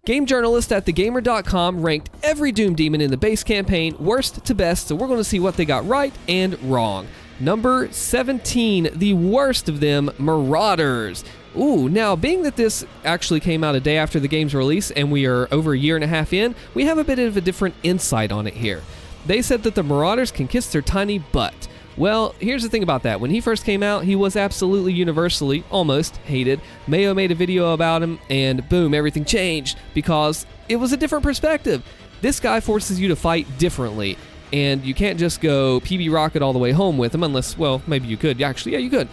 Game journalists at thegamer.com ranked every Doom demon in the base campaign worst to best, so we're going to see what they got right and wrong. Number 17, the worst of them, Marauders. Ooh, now being that this actually came out a day after the game's release and we are over a year and a half in, we have a bit of a different insight on it here. They said that the Marauders can kiss their tiny butt. Well, here's the thing about that. When he first came out, he was absolutely universally, almost, hated. Mayo made a video about him, and boom, everything changed because it was a different perspective. This guy forces you to fight differently, and you can't just go PB Rocket all the way home with him unless, well, maybe you could. Actually, yeah, you could.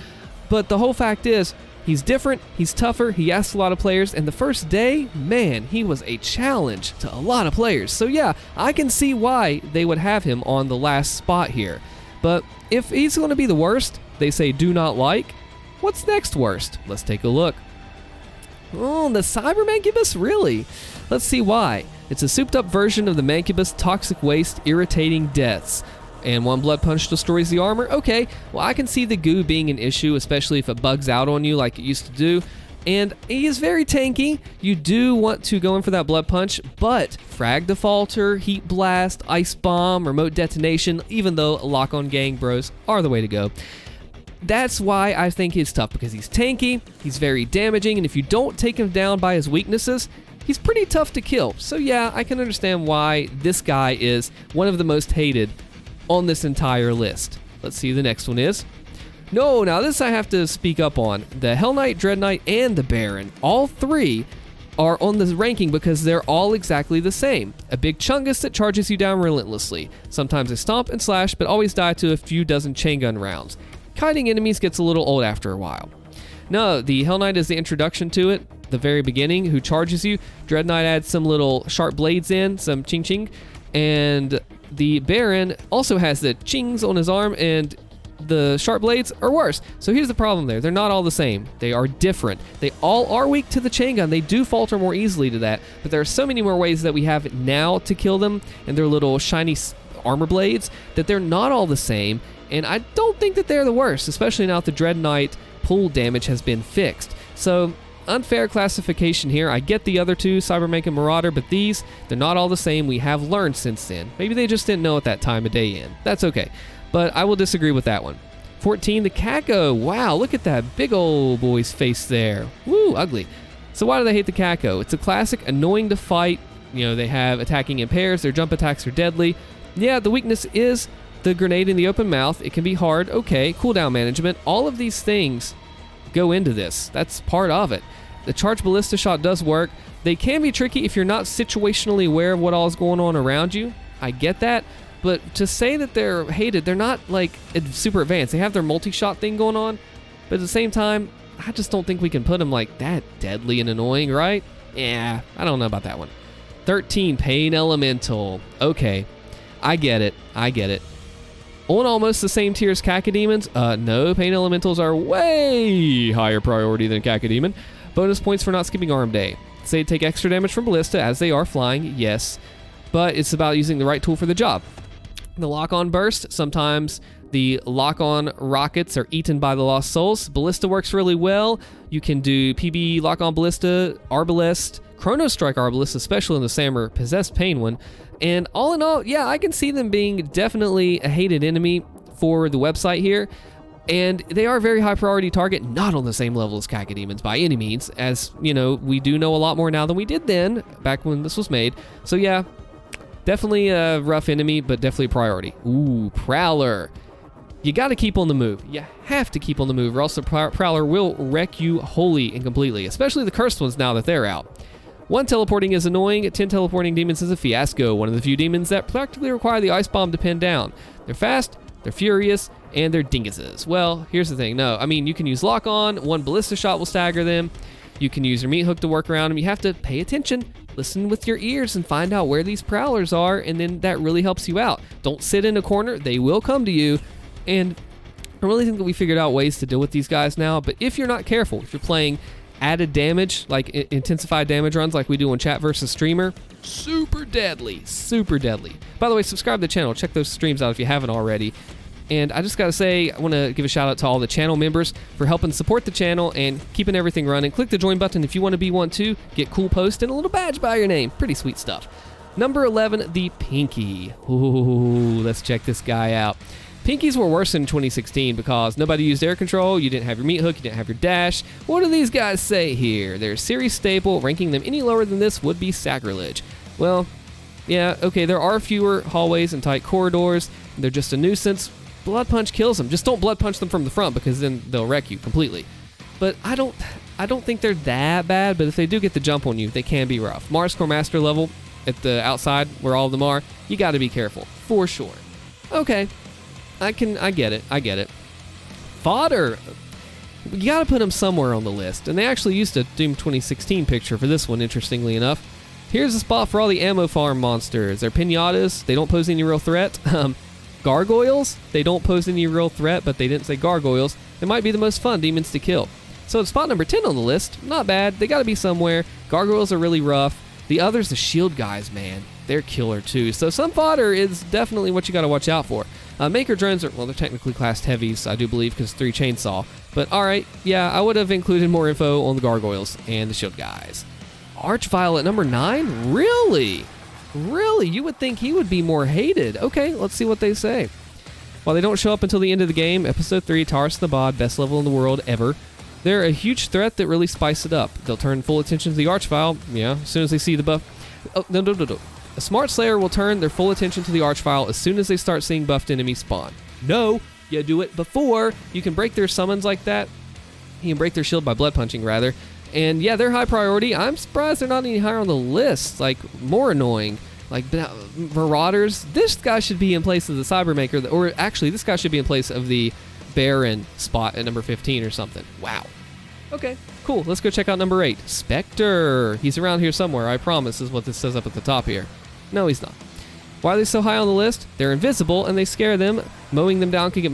But the whole fact is, he's different, he's tougher, he asks a lot of players, and the first day, man, he was a challenge to a lot of players. So yeah, I can see why they would have him on the last spot here. But if he's going to be the worst, they say do not like, what's next worst? Let's take a look. Oh, the Cyber Mancubus? Really? Let's see why. It's a souped up version of the Mancubus toxic waste, irritating deaths. And one blood punch destroys the armor? Okay, well I can see the goo being an issue, especially if it bugs out on you like it used to do. And he is very tanky. You do want to go in for that blood punch, but frag defaulter, heat blast, ice bomb, remote detonation, even though lock-on gang bros are the way to go. That's why I think he's tough, because he's tanky, he's very damaging, and if you don't take him down by his weaknesses, he's pretty tough to kill. So yeah, I can understand why this guy is one of the most hated on this entire list. Let's see who the next one is. No, now this I have to speak up on. The Hell Knight, Dread Knight, and the Baron, all three are on the ranking because they're all exactly the same. A big chungus that charges you down relentlessly. Sometimes they stomp and slash, but always die to a few dozen chain gun rounds. Kiting enemies gets a little old after a while. No, the Hell Knight is the introduction to it, the very beginning, who charges you. Dread Knight adds some little sharp blades in, some ching ching, and the Baron also has the chings on his arm, and the sharp blades are worse. So here's the problem there. They're not all the same. They are different. They all are weak to the chain gun. They do falter more easily to that, but there are so many more ways that we have now to kill them and their little shiny armor blades that they're not all the same, and I don't think that they're the worst, especially now that the Dread Knight pull damage has been fixed. So unfair classification here. I get the other two, Cybermank and Marauder, but these, they're not all the same. We have learned since then. Maybe they just didn't know at that time of day in. That's okay. But I will disagree with that one. 14, the Caco. Wow, look at that big old boy's face there. Woo, ugly. So why do they hate the Caco? It's a classic, annoying to fight. You know, they have attacking in pairs. Their jump attacks are deadly. Yeah, the weakness is the grenade in the open mouth. It can be hard. Okay, cooldown management. All of these things go into this. That's part of it. The charge ballista shot does work. They can be tricky if you're not situationally aware of what all is going on around you. I get that. But to say that they're hated, they're not like super advanced. They have their multi-shot thing going on, but at the same time, I just don't think we can put them like that deadly and annoying, right? Yeah, I don't know about that one. 13, Pain Elemental. Okay, I get it. On almost the same tier as Cacodemons. No, Pain Elementals are way higher priority than Cacodemon. Bonus points for not skipping arm day. Say take extra damage from ballista as they are flying, yes, but it's about using the right tool for the job. The lock-on burst, sometimes the lock-on rockets are eaten by the lost souls. Ballista works really well. You can do PB lock-on ballista, arbalest, Chrono Strike arbalest, especially in the Samur possessed Pain one. And all in all, yeah, I can see them being definitely a hated enemy for the website here. And they are a very high priority target, not on the same level as Cacodemons by any means, as, you know, we do know a lot more now than we did then, back when this was made. So yeah, definitely a rough enemy, but definitely a priority. Ooh, Prowler. You got to keep on the move. You have to keep on the move, or else the Prowler will wreck you wholly and completely, especially the cursed ones now that they're out. 1 teleporting is annoying, 10 teleporting demons is a fiasco, one of the few demons that practically require the ice bomb to pin down. They're fast, they're furious, and they're dinguses. Well, here's the thing. No, I mean, you can use lock-on, 1 ballista shot will stagger them. You can use your meat hook to work around them. You have to pay attention, listen with your ears, and find out where these prowlers are, and then that really helps you out. Don't sit in a corner. They will come to you, and I really think that we figured out ways to deal with these guys now, but if you're not careful, if you're playing added damage, like intensified damage runs like we do on Chat versus Streamer, super deadly, super deadly. By the way, subscribe to the channel. Check those streams out if you haven't already. And I just gotta say, I want to give a shout out to all the channel members for helping support the channel and keeping everything running. Click the join button if you want to be one too. Get cool posts and a little badge by your name. Pretty sweet stuff. Number 11, the Pinky. Ooh, let's check this guy out. Pinkies were worse in 2016 because nobody used air control, you didn't have your meat hook, you didn't have your dash. What do these guys say here? They're a series staple. Ranking them any lower than this would be sacrilege. Well, yeah, okay, there are fewer hallways and tight corridors. They're just a nuisance. Blood punch kills them. Just don't blood punch them from the front because then they'll wreck you completely. But I don't think they're that bad, but if they do get the jump on you, they can be rough. Mars Core Master level at the outside where all of them are, you got to be careful, for sure. Okay. I get it. Fodder. You gotta put them somewhere on the list. And they actually used a Doom 2016 picture for this one, interestingly enough. Here's a spot for all the ammo farm monsters. They're pinatas. They don't pose any real threat. Gargoyles. They don't pose any real threat, but they didn't say gargoyles. They might be the most fun demons to kill. So it's spot number 10 on the list. Not bad. They gotta be somewhere. Gargoyles are really rough. The others, the shield guys, man. They're killer too. So some fodder is definitely what you gotta watch out for. Maker drones are, well, they're technically classed heavies, I do believe, because 3 chainsaw. But alright, yeah, I would have included more info on the gargoyles and the shield guys. Archvile at number 9? Really? Really? You would think he would be more hated. Okay, let's see what they say. While they don't show up until the end of the game, Episode 3, Taurus the Bod, best level in the world ever. They're a huge threat that really spice it up. They'll turn full attention to the Archvile, yeah, as soon as they see the buff. Oh, no. A smart Slayer will turn their full attention to the Archvile as soon as they start seeing buffed enemies spawn. No, you do it before. You can break their summons like that. You can break their shield by blood punching, rather. And yeah, they're high priority. I'm surprised they're not any higher on the list. Like, more annoying. Like, Marauders. This guy should be in place of the Cybermaker. Or actually, this guy should be in place of the Baron spot at number 15 or something. Wow. Okay, cool. Let's go check out number 8. Spectre. He's around here somewhere, I promise, is what this says up at the top here. No, he's not. Why are they so high on the list? They're invisible and they scare them. Mowing them down can get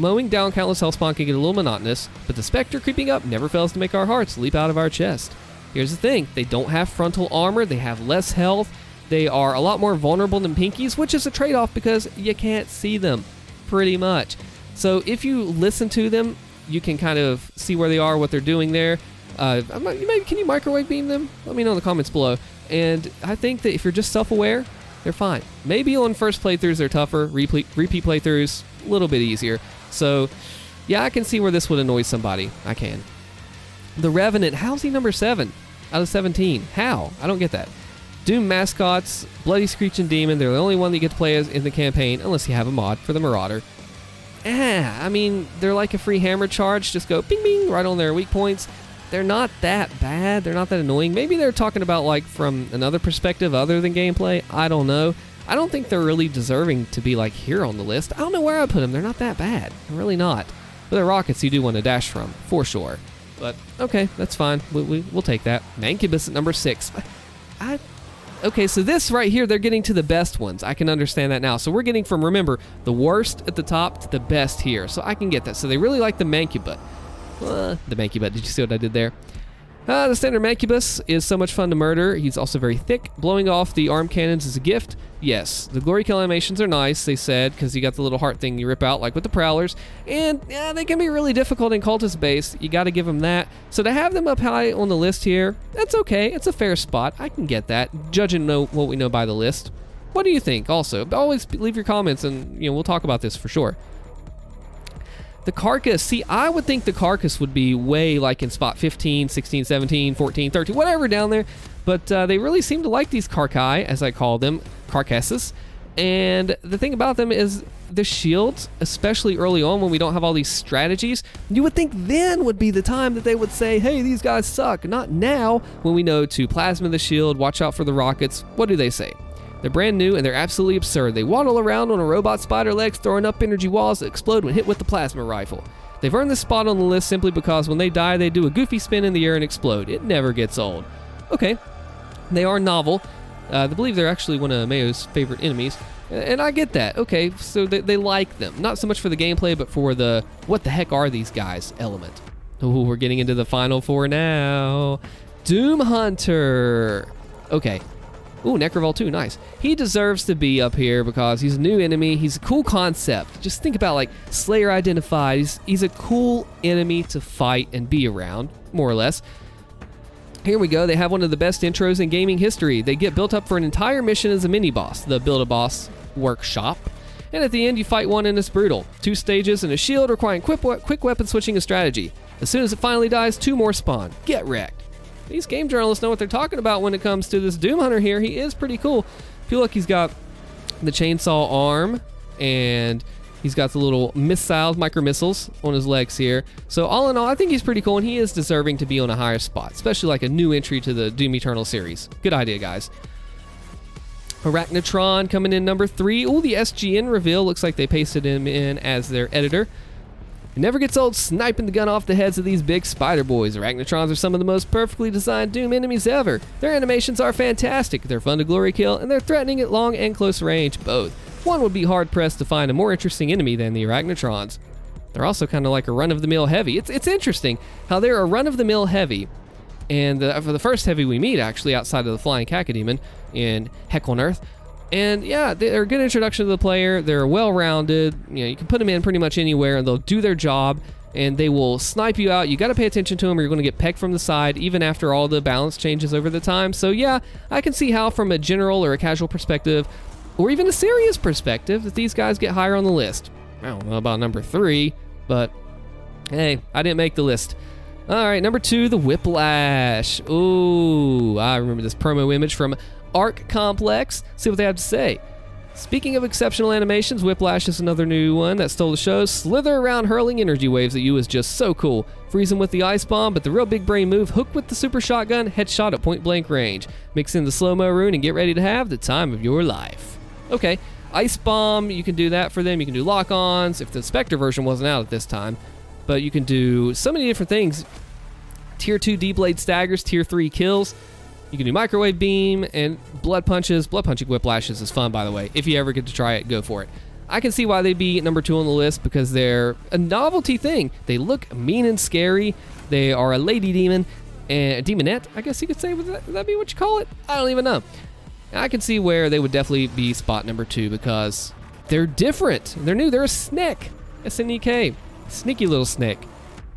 mowing down countless health spawn can get a little monotonous, but the Spectre creeping up never fails to make our hearts leap out of our chest. Here's the thing, they don't have frontal armor, they have less health, they are a lot more vulnerable than Pinkies, which is a trade-off because you can't see them, pretty much. So if you listen to them, you can kind of see where they are, what they're doing there. Maybe can you microwave beam them? Let me know in the comments below. And I think that if you're just self-aware, they're fine. Maybe on first playthroughs they're tougher, repeat playthroughs a little bit easier. So yeah, I can see where this would annoy somebody. I can. The Revenant, how's he number 7 out of 17? How? I don't get that. Doom mascots, Bloody Screeching Demon, they're the only one that you get to play as in the campaign, unless you have a mod for the Marauder. I mean, they're like a free hammer charge, just go bing bing right on their weak points. They're not that bad, they're not that annoying. Maybe they're talking about like from another perspective other than gameplay, I don't know. I don't think they're really deserving to be like here on the list. I don't know where I put them, they're not that bad, they're really not. But they're rockets you do want to dash from, for sure. But okay, that's fine, we'll take that. Mancubus at number 6. Okay, so this right here, they're getting to the best ones. I can understand that now. So we're getting from, remember, the worst at the top to the best here. So I can get that. So they really like the Mancubus. The Mancubus, did you see what I did there? The standard Mancubus is so much fun to murder. He's also very thick. Blowing off the arm cannons is a gift. Yes, the glory kill animations are nice, they said, because you got the little heart thing you rip out, like with the Prowlers. And yeah, they can be really difficult in cultist base. You got to give them that. So to have them up high on the list here, that's okay. It's a fair spot. I can get that, judging what we know by the list. What do you think also? Always leave your comments and we'll talk about this for sure. The Carcass, see, I would think the Carcass would be way like in spot 15, 16, 17, 14, 13, whatever down there. But they really seem to like these Carcai, as I call them, Carcasses. And the thing about them is the shields, especially early on when we don't have all these strategies, you would think then would be the time that they would say, hey, these guys suck. Not now, when we know to plasma the shield, watch out for the rockets. What do they say? They're brand new and they're absolutely absurd. They waddle around on a robot spider legs, throwing up energy walls that explode when hit with the plasma rifle. They've earned this spot on the list simply because when they die, they do a goofy spin in the air and explode. It never gets old. Okay, they are novel. I believe they're actually one of Mayo's favorite enemies, and I get that. Okay, so they like them. Not so much for the gameplay, but for the what the heck are these guys element. Oh, we're getting into the final 4 now. Doom Hunter. Okay. Ooh, Necrovol too, nice. He deserves to be up here because he's a new enemy. He's a cool concept. Just think about like Slayer identified. He's a cool enemy to fight and be around, more or less. Here we go. They have one of the best intros in gaming history. They get built up for an entire mission as a mini-boss, the Build-A-Boss workshop. And at the end, you fight one and it's brutal. 2 stages and a shield requiring quick weapon switching and strategy. As soon as it finally dies, 2 more spawn. Get wrecked. These game journalists know what they're talking about when it comes to this Doom Hunter here. He is pretty cool. If you look, he's got the chainsaw arm, and he's got the little missiles, micro missiles on his legs here. So all in all, I think he's pretty cool, and he is deserving to be on a higher spot, especially like a new entry to the Doom Eternal series. Good idea, guys. Arachnotron coming in number 3. Ooh, the SGN reveal. Looks like they pasted him in as their editor. It never gets old sniping the gun off the heads of these big spider boys. Arachnotrons are some of the most perfectly designed Doom enemies ever. Their animations are fantastic, they're fun to glory kill, and they're threatening at long and close range, both. One would be hard-pressed to find a more interesting enemy than the Arachnotrons. They're also kind of like a run-of-the-mill heavy. It's interesting how they're a run-of-the-mill heavy, and for the first heavy we meet, actually, outside of the Flying Cacodemon in Heck on Earth. And yeah, they're a good introduction to the player. They're well-rounded. You know, you can put them in pretty much anywhere, and they'll do their job, and they will snipe you out. You got to pay attention to them, or you're going to get pegged from the side, even after all the balance changes over the time. So yeah, I can see how, from a general or a casual perspective, or even a serious perspective, that these guys get higher on the list. I don't know about number 3, but hey, I didn't make the list. All right, number 2, the Whiplash. Ooh, I remember this promo image from Arc Complex. See what they have to say. Speaking of exceptional animations, Whiplash is another new one that stole the show. Slither around hurling energy waves at you is just so cool. Freeze him with the ice bomb, but the real big brain move, hook with the super shotgun, headshot at point blank range. Mix in the slow-mo rune and get ready to have the time of your life. Okay, ice bomb, you can do that for them. You can do lock-ons if the Spectre version wasn't out at this time. But you can do so many different things. Tier 2 D-Blade staggers, Tier 3 kills. You can do microwave beam and blood punches. Blood punching Whiplashes is fun, by the way. If you ever get to try it, go for it. I can see why they'd be number 2 on the list because they're a novelty thing. They look mean and scary. They are a lady demon and a demonette, I guess you could say. Would that be what you call it? I don't even know. I can see where they would definitely be spot number 2 because they're different. They're new. They're a snake. S-N-E-K. Sneaky little snake.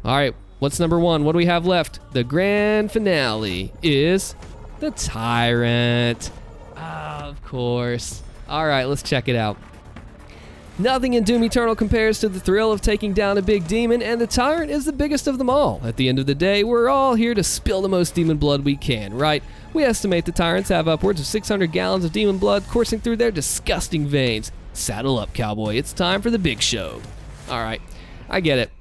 All right, what's number 1? What do we have left? The grand finale is the Tyrant. Of course. All right, let's check it out. Nothing in Doom Eternal compares to the thrill of taking down a big demon, and the Tyrant is the biggest of them all. At the end of the day, we're all here to spill the most demon blood we can, right? We estimate the Tyrants have upwards of 600 gallons of demon blood coursing through their disgusting veins. Saddle up, cowboy. It's time for the big show. All right, I get it.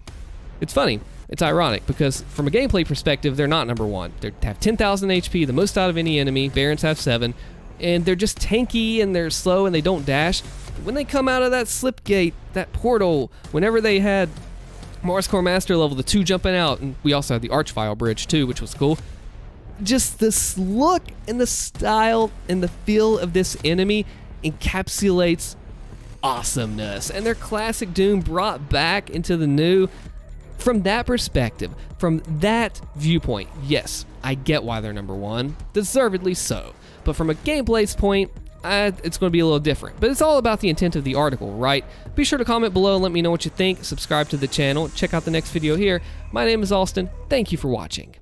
It's funny. It's ironic because from a gameplay perspective, they're not number 1. They have 10,000 HP, the most out of any enemy. Barons have 7. And they're just tanky and they're slow and they don't dash. When they come out of that slip gate, that portal, whenever they had Mars Core Master level, the 2 jumping out, and we also had the Archvile bridge too, which was cool. Just this look and the style and the feel of this enemy encapsulates awesomeness. And their classic Doom brought back into the new. From that perspective, from that viewpoint, yes, I get why they're number 1, deservedly so. But from a gameplay's point, it's going to be a little different. But it's all about the intent of the article, right? Be sure to comment below and let me know what you think. Subscribe to the channel. Check out the next video here. My name is Allstin. Thank you for watching.